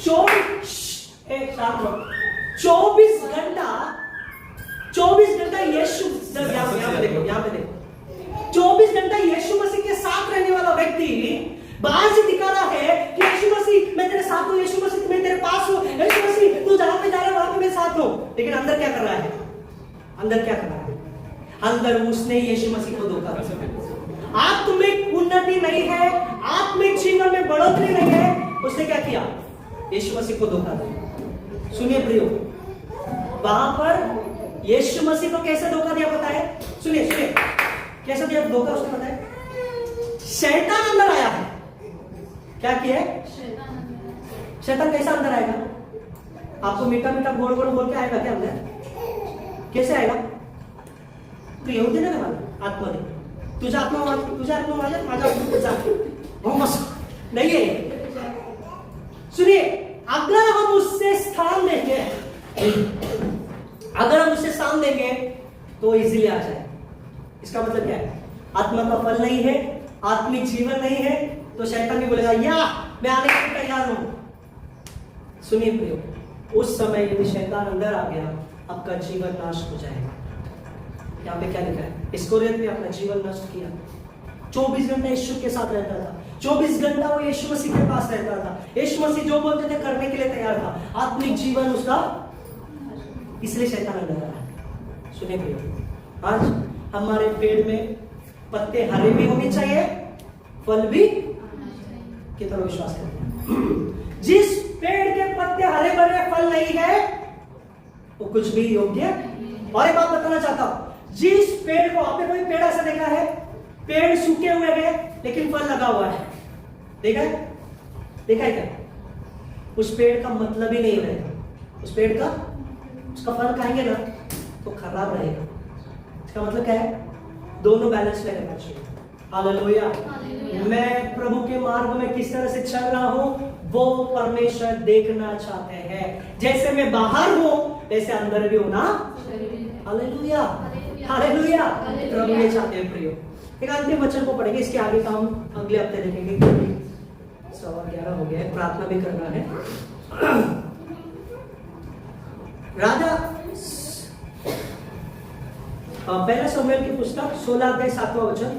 24 घंटा यीशु, यहाँ पे देखो, 24 घंटा यीशु मसीह के साथ रहने वाला व्यक्ति बाहर से दिखा रहा है कि यीशु मसीह मैं तेरे साथ हूँ, यीशु मसीह मैं तेरे पास हूँ, यीशु मसीह तू जहां पे जा रहा है वहां पे मैं साथ हूँ। लेकिन अंदर क्या कर रहा है? अंदर क्या कर रहा है? अंदर उसने यीशु मसीह को धोखा दिया। आत्मिक उन्नति नहीं है, आत्मिक जीवन में बढ़ोतरी नहीं है, उसने क्या किया? यीशु मसीह को धोखा दिया। सुनिए प्रियो, वहां पर यीशु मसीह को कैसे धोखा दिया पता है? सुनिए कैसे दिया धोखा, उसको पता है? शैतान अंदर आया है। क्या किया? शैतान कैसा अंदर आएगा? आपको मीठा मीठा गोड़ गोड़ बोल के आएगा क्या अंदर? कैसे आएगा? तू येऊ दे ना मला आतमध्ये, तुझ्या आत्मा माझ्या तुझा नहीं है। सुनिए, अगर हम उससे स्थान देंगे, अगर हम उससे स्थान देंगे तो इजीली आ जाए। इसका मतलब क्या है? आत्मा का फल नहीं है, आत्मिक जीवन नहीं है, तो शैतान भी बोलेगा या मैं आने के लिए तैयार हूं। सुनिए प्रियो, उस समय यदि शैतान अंदर आ गया, आपका जीवन नाश हो जाएगा। यहाँ पे क्या लिखा है? इस्करियोत ने अपना जीवन नष्ट किया। 24 घंटे यीशु के साथ रहता था, 24 घंटा वो यीशु मसीह के पास रहता था। यीशु मसीह जो बोलते थे करने के लिए तैयार था। आत्मिक जीवन उसका, इसलिए शैतान डर रहा है। सुने प्रिय, आज हमारे पेड़ में पत्ते हरे भी होने चाहिए, फल भी कितना विश्वास करते हैं। जिस पेड़ के पत्ते हरे भरे फल नहीं है वो कुछ भी योग्य। और एक बात बताना चाहता हूं, जिस पेड़ को आपने कोई पेड़ ऐसा देखा है, पेड़ सूखे हुए हैं लेकिन फल लगा हुआ है, देखा है? देखा है क्या? उस पेड़ का मतलब ही नहीं रहेगा। उस पेड़ का, उसका फल खाएंगे ना तो खराब रहेगा। इसका मतलब क्या है? दोनों बैलेंस में रहना चाहिए। हालेलुया। मैं प्रभु के मार्ग में किस तरह से चल रहा हूं वो परमेश्वर देखना चाहते हैं। जैसे मैं बाहर हूं वैसे अंदर भी होना। Hallelujah, hallelujah. प्रभु ये चाहते हैं प्रियो। एक अंतिम वचन को पढ़ेंगे, इसके आगे का हम अगले हफ्ते देखेंगे क्योंकि 11:15 हो गया है, प्रार्थना भी करना है। राजा पहला शमूएल की पुस्तक 16 अध्याय 7वां वचन।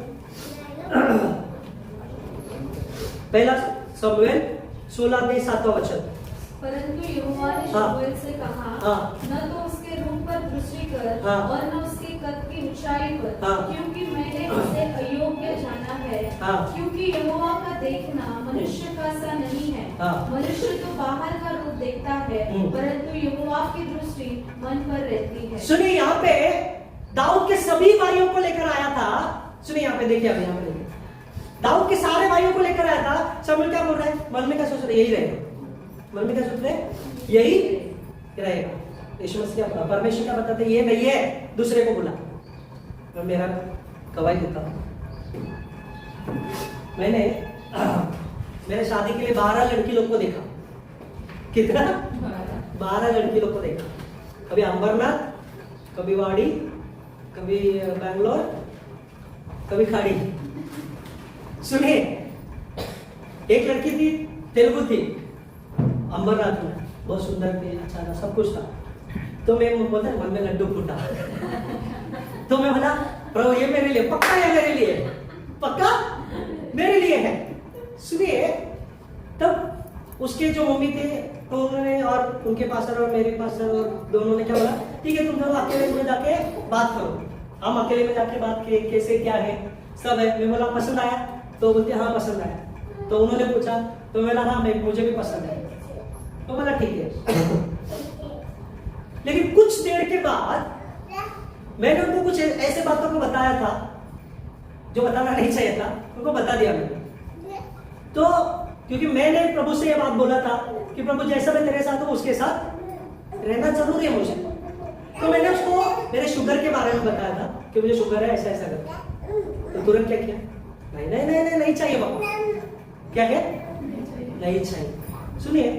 पहला शमूएल 16 अध्याय 7वां वचन। परंतु यहोवा ने शमूएल से कहा, न तो उसके रूप पर दृष्टि कर और न उसके कद की ऊंचाई पर, क्योंकि मैंने उसे अयोग्य जाना है। क्योंकि यहोवा का देखना मनुष्य का सा नहीं है। मनुष्य तो बाहर का रूप देखता है, परंतु यहोवा की दृष्टि मन पर रहती है। सुनिए, यहाँ पे दाऊद के सभी भाइयों को लेकर आया था। सुनिए यहाँ पे देखिए, अभी यहाँ पे देखिए, दाऊद के सारे भाइयों को लेकर आया था। शमूएल क्या बोल रहा है? मन में क्या सोच रहे? यही रहेगा। मन में क्या सोच रहे? यही रहेगा। यीशु मसीह क्या, परमेश्वर क्या बताते? ये नहीं है, दूसरे को बुला। मैं मेरा गवाही देता हूं, मैंने मेरे शादी के लिए 12 लड़की लोग को देखा। कितना? 12 लड़की लोग को देखा। कभी अंबरनाथ, कभी वाड़ी, कभी बैंगलोर, कभी खाड़ी। सुनिए, एक लड़की थी, तेलुगु थी, अंबरनाथ में, बहुत सुंदर थी, अच्छा था, सब कुछ था। तो मैं बोलता मन में लड्डू फूटा। तो मैं बोला, प्रभु ये मेरे लिए पक्का है, मेरे लिए पक्का मेरे लिए है। सुनिए, तब उसके जो मम्मी थे तो उन्होंने, और उनके पास्टर और मेरे पास्टर और दोनों ने क्या बोला, ठीक है तुम दोनों अकेले में जाके बात करो। हम अकेले में जाके बात किए, कैसे क्या है सब है। मैं बोला पसंद आया? तो बोलते हाँ पसंद आया। तो उन्होंने पूछा, तो मैं बोला हाँ मुझे भी पसंद है। तो बोला ठीक है। लेकिन कुछ देर के बाद मैंने उनको कुछ ऐसे बातों को बताया था जो बताना नहीं चाहिए था, उनको बता दिया मैंने। तो क्योंकि मैंने प्रभु से यह बात बोला था कि प्रभु जैसा मैं तेरे साथ हूं उसके साथ रहना जरूरी है मुझे। तो मैंने उसको मेरे शुगर के बारे में बताया था कि मुझे शुगर है, ऐसा ऐसा करके। तो तुरंत क्या किया? नहीं नहीं नहीं नहीं, नहीं चाहिए बाबा। क्या है? नहीं चाहिए। सुनिए,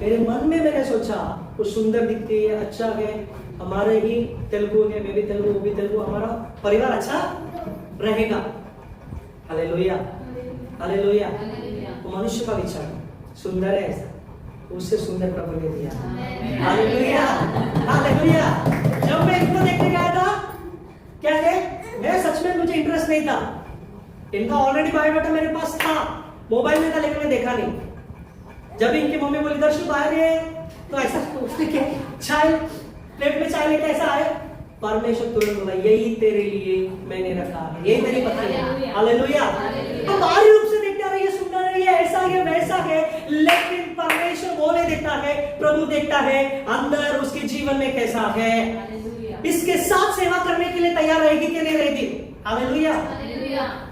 मेरे मन में मैंने सोचा वो सुंदर दिखती है, अच्छा है, हमारे ही तेलुगु है, मैं भी तेलुगु, वो भी तेलुगु, हमारा परिवार अच्छा रहेगा। Hallelujah, hallelujah. वो मनुष्य का विचार सुंदर है, ऐसा उससे सुंदर प्रभु ने दिया। Hallelujah, hallelujah. जब मैं इनको देखने गया था, क्या है, मैं सच में मुझे इंटरेस्ट नहीं था। इनका ऑलरेडी बायोडाटा मेरे पास था, मोबाइल में था, लेकिन मैं देखा नहीं। जब इनकी मम्मी बोली दर्शु बाहर है, तो ऐसा उसने क्या, चाय प्लेट में चाय लेके ऐसा आए, परमेश्वर तुरंत बोला यही तेरे लिए मैंने रखा है, यही तेरी पत्नी है। हालेलुया। तो बाहरी रूप से देखता है ये सुंदर है, ये ऐसा है, वैसा है, लेकिन परमेश्वर वो नहीं देखता है, प्रभु देखता है अंदर उसके जीवन में कैसा है। इसके साथ सेवा करने के लिए तैयार रहेगी कि नहीं रहेगी? हालेलुया।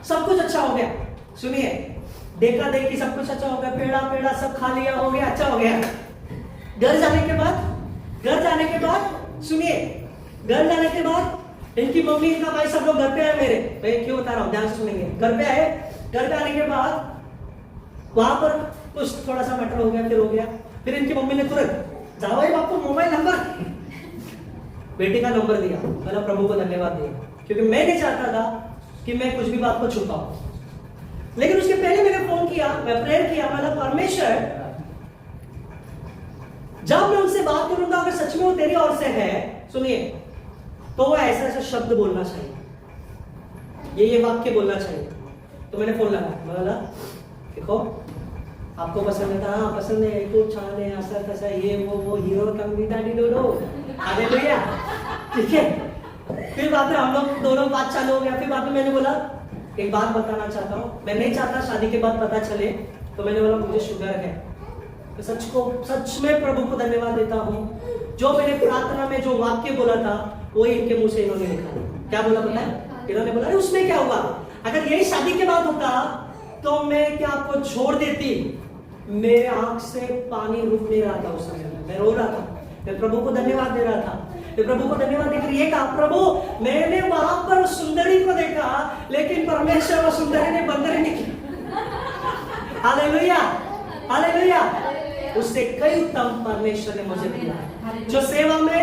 सब कुछ अच्छा हो गया। सुनिए, देखा देखी सब कुछ अच्छा हो गया, पेड़ा पेड़ा सब खा लिया, हो गया, अच्छा हो गया। घर जाने के बाद सुनिए, घर जाने के बाद इनकी मम्मी इनका भाई सब लोग घर पे आए मेरे, मैं क्यों बता रहा हूँ, ध्यान से सुनेंगे। घर पे आए, घर पे आने के बाद वहां पर कुछ थोड़ा सा मैटर हो गया, फिर हो गया, फिर इनकी मम्मी ने तुरंत जाओ बापू मोबाइल नंबर, बेटे का नंबर दिया। मैंने प्रभु को धन्यवाद दिया, क्योंकि मैं नहीं चाहता था कि मैं कुछ भी बात को छुपाऊं। लेकिन उसके पहले मैंने फोन किया, मैं प्रेयर किया, मैंने परमेश्वर जब मैं उनसे बात करूंगा अगर सच में वो तेरी ओर से है, सुनिए, तो वो ऐसा ऐसा शब्द बोलना चाहिए, ये वाक्य बोलना चाहिए। तो मैंने फोन लगाया, मैं बोला देखो आपको पसंद है? हाँ पसंद है, तो चांद है, ऐसा तैसा, ये वो हीरो कमी दादी डोडो, हालेलुया, ठीक है। फिर बाद में हम लोग दोनों बात चालू हो गया। फिर बाद में मैंने बोला एक बात बताना चाहता हूँ, मैं नहीं चाहता शादी के बाद पता चले, तो मैंने बोला मुझे शुगर है। तो सच में प्रभु को धन्यवाद देता हूँ, जो मैंने प्रार्थना में जो वाक्य बोला था वही इनके मुंह से इन्होंने लिखा। क्या बोला पता है? इन्होंने बोला उसमें क्या हुआ, अगर यही शादी के बाद होता तो मैं क्या आपको छोड़ देती। मेरे आंख से पानी रुक नहीं रहा था उस समय, मैं रो रहा था, मैं प्रभु को धन्यवाद दे रहा था। मैं प्रभु को धन्यवाद देकर ये कहा, प्रभु मैंने वहां पर सुंदरी को देखा, लेकिन परमेश्वर और सुंदरी ने बंदर नहीं किया। Hallelujah, hallelujah. उससे कई उत्तम परमेश्वर ने मुझे दिया, जो सेवा में,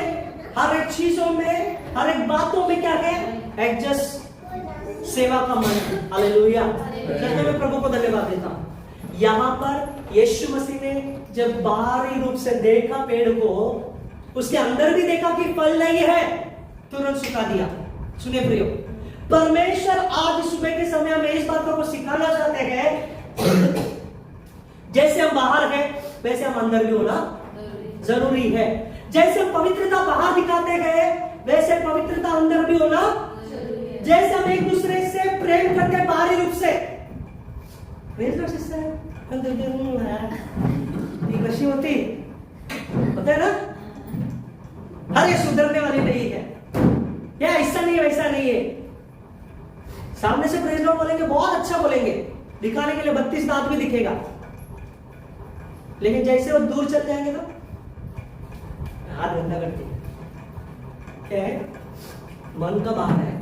हर एक चीजों में, हर एक बातों में क्या है, एडजस्ट सेवा का मन। हालेलुया, मैं प्रभु को धन्यवाद देता हूँ। यहाँ पर यीशु मसीह ने जब बाहरी रूप से देखा पेड़ को, उसके अंदर भी देखा कि फल नहीं है, तुरंत सुखा दिया। सुने प्रियो, परमेश्वर आज सुबह के समय में इस बात को सिखाना चाहते हैं, जैसे हम बाहर हैं वैसे हम अंदर भी होना जरूरी है। जैसे हम पवित्रता बाहर दिखाते हैं वैसे पवित्रता अंदर भी होना। जैसे हम एक दूसरे से प्रेम करते हैं बाहरी रूप से, कशी होती होता है ना, हर ये सुधरने वाली नहीं है, या ऐसा नहीं वैसा नहीं है। सामने से प्रेज लॉर्ड बोलेंगे, बहुत अच्छा बोलेंगे, दिखाने के लिए 32 दांत भी दिखेगा, लेकिन जैसे वो दूर चल जाएंगे तो हाथ गंदा करती है। क्या है? मन का बाहर है।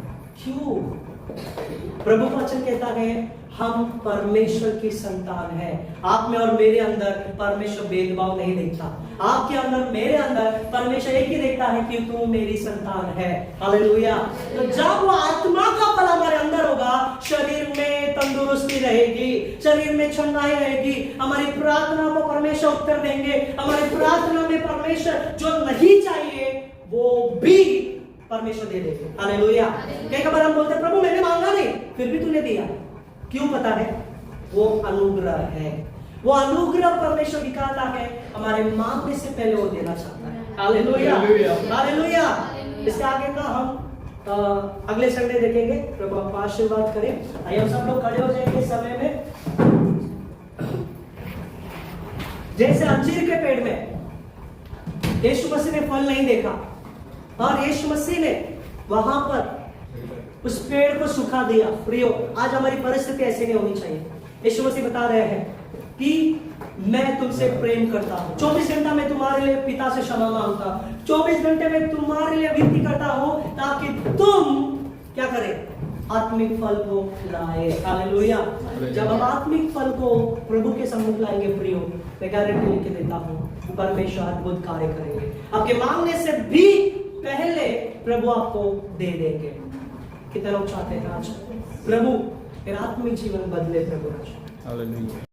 क्यों? प्रभु का वचन कहता है हम परमेश्वर की संतान है। आप में और मेरे अंदर परमेश्वर भेदभाव नहीं देखता। आपके अंदर मेरे अंदर परमेश्वर एक ही देखता है कि तू मेरी संतान है। हालेलुया। तो जब वो आत्मा का फल हमारे अंदर होगा, शरीर में तंदुरुस्ती रहेगी, शरीर में चंगाई रहेगी, हमारी प्रार्थना को परमेश्वर उत्तर देंगे, हमारी प्रार्थना में परमेश्वर जो नहीं चाहिए वो भी परमेश्वर दे देंगे। हालेलुया। कई बार हम बोलते प्रभु मैंने मांगा नहीं, फिर भी तूने दिया। क्यों पता है? वो अनुग्रह है। वो अनुग्रह परमेश्वर दिखाता है, हमारे मांगने से पहले वो देना चाहता है। Hallelujah, hallelujah. इसके आगे का हम अगले संडे देखेंगे। प्रभु आपको आशीर्वाद करें। आइए हम सब लोग खड़े हो जाएंगे समय में। जैसे अंजीर के पेड़ में यीशु मसीह ने फल नहीं देखा और यीशु मसीह ने वहां पर उस पेड़ को सुखा दिया। प्रियो, आज हमारी परिस्थिति ऐसे नहीं होनी चाहिए। यीशु मसीह बता रहे हैं कि मैं तुमसे प्रेम करता हूं, 24 घंटा में तुम्हारे लिए पिता से क्षमा मांगता हूं, 24 घंटे में तुम्हारे लिए विनती करता हूं ताकि तुम क्या करें? आत्मिक फल को लाए। हालेलुया। जब हम आत्मिक फल को प्रभु के सम्मुख लाएंगे प्रियो, मैं गारंटी लिख के देता हूं परमेश्वर अद्भुत कार्य करेंगे। आपके मांगने से भी पहले प्रभु आपको दे देंगे। कितने लोग चाहते हैं आज प्रभु मेरा आत्मिक जीवन बदले? प्रभु आज